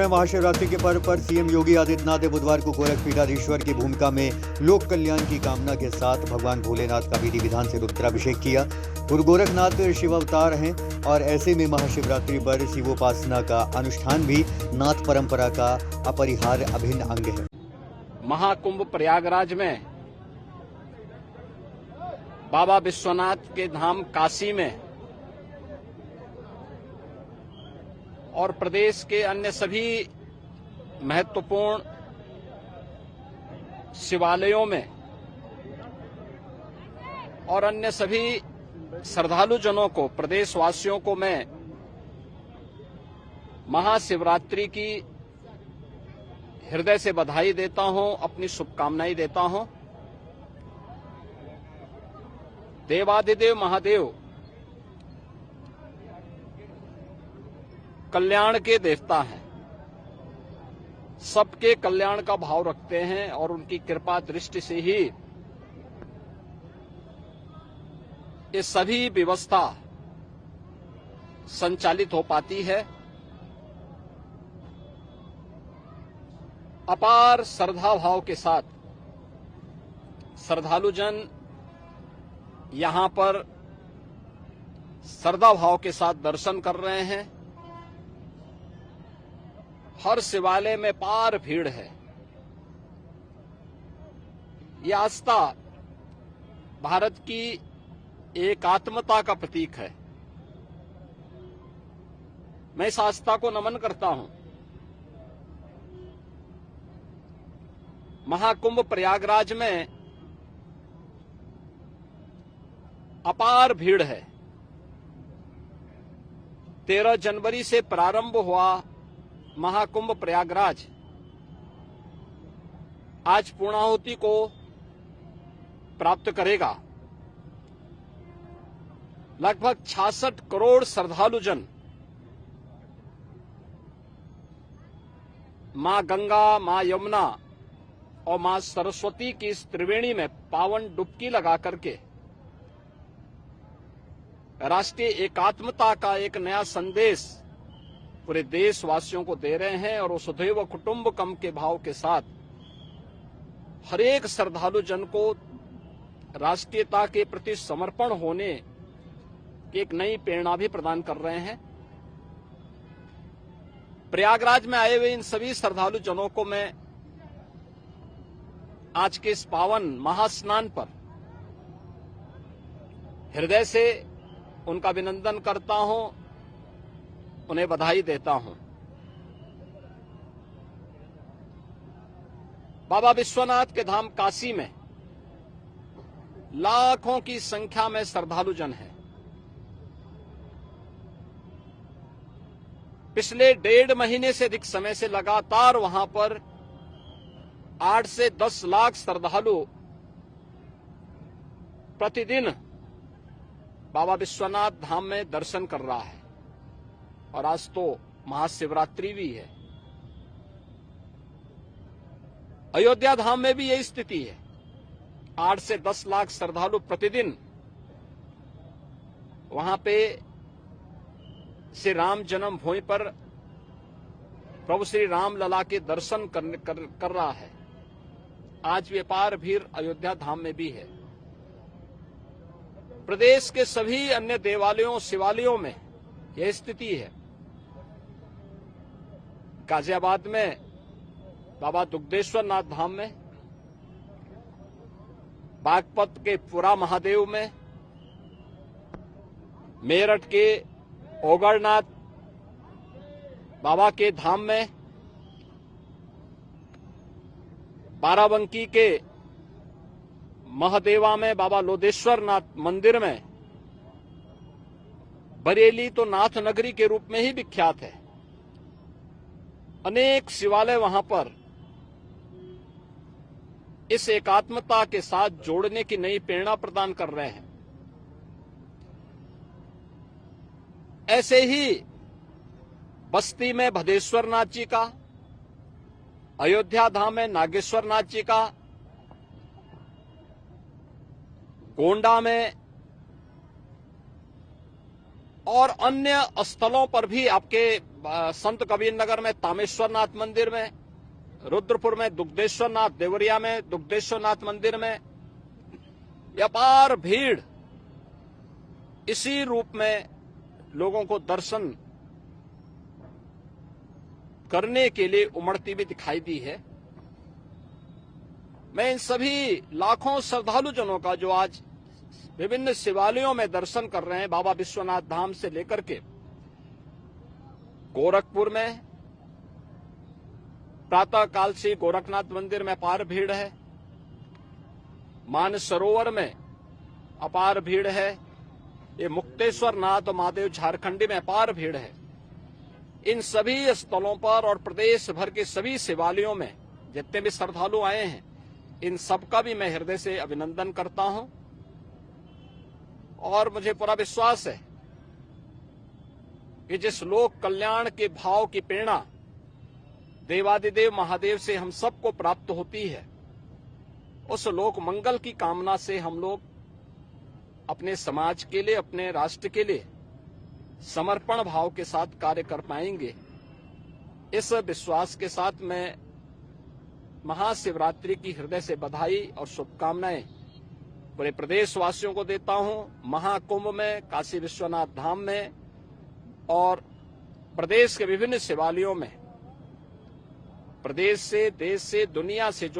महाशिवरात्रि के पर्व पर सीएम योगी आदित्यनाथ ने बुधवार को गोरख पीठाधीश्वर की भूमिका में लोक कल्याण की कामना के साथ भगवान भोलेनाथ का विधि विधान से रुद्राभिषेक किया। गुरु गोरखनाथ शिव अवतार हैं और ऐसे में महाशिवरात्रि पर शिवोपासना का अनुष्ठान भी नाथ परंपरा का अपरिहार्य अभिन्न अंग है। महाकुंभ प्रयागराज में बाबा विश्वनाथ के धाम काशी में और प्रदेश के अन्य सभी महत्वपूर्ण शिवालयों में और अन्य सभी श्रद्धालु जनों को, प्रदेशवासियों को मैं महाशिवरात्रि की हृदय से बधाई देता हूं, अपनी शुभकामनाएं देता हूं। देवाधिदेव महादेव कल्याण के देवता हैं, सबके कल्याण का भाव रखते हैं और उनकी कृपा दृष्टि से ही ये सभी व्यवस्था संचालित हो पाती है। अपार श्रद्धा भाव के साथ श्रद्धालु जन यहां पर श्रद्धा भाव के साथ दर्शन कर रहे हैं। हर शिवालय में पार भीड़ है। ये आस्था भारत की एकात्मता का प्रतीक है। मैं इस आस्था को नमन करता हूं। महाकुंभ प्रयागराज में अपार भीड़ है। 13 जनवरी से प्रारंभ हुआ महाकुंभ प्रयागराज आज पूर्णाहुति को प्राप्त करेगा। लगभग 66 करोड़ श्रद्धालु जन मां गंगा, मां यमुना और मां सरस्वती की इस त्रिवेणी में पावन डुबकी लगा करके राष्ट्रीय एकात्मता का एक नया संदेश पूरे देशवासियों को दे रहे हैं और वसुधैव कुटुंबकम के भाव के साथ हर एक श्रद्धालु जन को राष्ट्रीयता के प्रति समर्पण होने की एक नई प्रेरणा भी प्रदान कर रहे हैं। प्रयागराज में आए हुए इन सभी श्रद्धालु जनों को मैं आज के इस पावन महास्नान पर हृदय से उनका अभिनंदन करता हूं, उन्हें बधाई देता हूं। बाबा विश्वनाथ के धाम काशी में लाखों की संख्या में श्रद्धालु जन हैं। पिछले 1.5 महीने से अधिक समय से लगातार वहां पर 8 से 10 लाख श्रद्धालु प्रतिदिन बाबा विश्वनाथ धाम में दर्शन कर रहा है और आज तो महाशिवरात्रि भी है। अयोध्या धाम में भी यही स्थिति है। 8 से 10 लाख श्रद्धालु प्रतिदिन वहां पे श्री राम जन्मभूमि पर प्रभु श्री राम लला के दर्शन कर रहा है। आज व्यापार भीड़ अयोध्या धाम में भी है। प्रदेश के सभी अन्य देवालयों, शिवालयों में यह स्थिति है। गाजियाबाद में बाबा दुग्धेश्वर नाथ धाम में, बागपत के पुरा महादेव में, मेरठ के ओगरनाथ बाबा के धाम में, बाराबंकी के महादेवा में बाबा लोदेश्वर नाथ मंदिर में, बरेली तो नाथ नगरी के रूप में ही विख्यात है। अनेक शिवालय वहां पर इस एकात्मता के साथ जोड़ने की नई प्रेरणा प्रदान कर रहे हैं। ऐसे ही बस्ती में भदेश्वर नाथ जी का, अयोध्या धाम में नागेश्वर नाथ जी का, गोंडा में और अन्य स्थलों पर भी आपके संत कबीर नगर में तामेश्वर नाथ मंदिर में, रुद्रपुर में दुग्धेश्वर नाथ, देवरिया में दुग्धेश्वर नाथ मंदिर में अपार भीड़ इसी रूप में लोगों को दर्शन करने के लिए उमड़ती भी दिखाई दी है। मैं इन सभी लाखों श्रद्धालु जनों का जो आज विभिन्न शिवालयों में दर्शन कर रहे हैं, बाबा विश्वनाथ धाम से लेकर के गोरखपुर में प्रातः काल से गोरखनाथ मंदिर में अपार भीड़ है, मानसरोवर में अपार भीड़ है, ये मुक्तेश्वर नाथ और महादेव झारखंडी में अपार भीड़ है। इन सभी स्थलों पर और प्रदेश भर के सभी शिवालयों में जितने भी श्रद्धालु आए हैं, इन सबका भी मैं हृदय से अभिनंदन करता हूं और मुझे पूरा विश्वास है कि जिस लोक कल्याण के भाव की प्रेरणा देवादिदेव महादेव से हम सबको प्राप्त होती है, उस लोक मंगल की कामना से हम लोग अपने समाज के लिए, अपने राष्ट्र के लिए समर्पण भाव के साथ कार्य कर पाएंगे। इस विश्वास के साथ मैं महाशिवरात्रि की हृदय से बधाई और शुभकामनाएं पूरे प्रदेशवासियों को देता हूं। महाकुंभ में, काशी विश्वनाथ धाम में और प्रदेश के विभिन्न शिवालयों में प्रदेश से, देश से, दुनिया से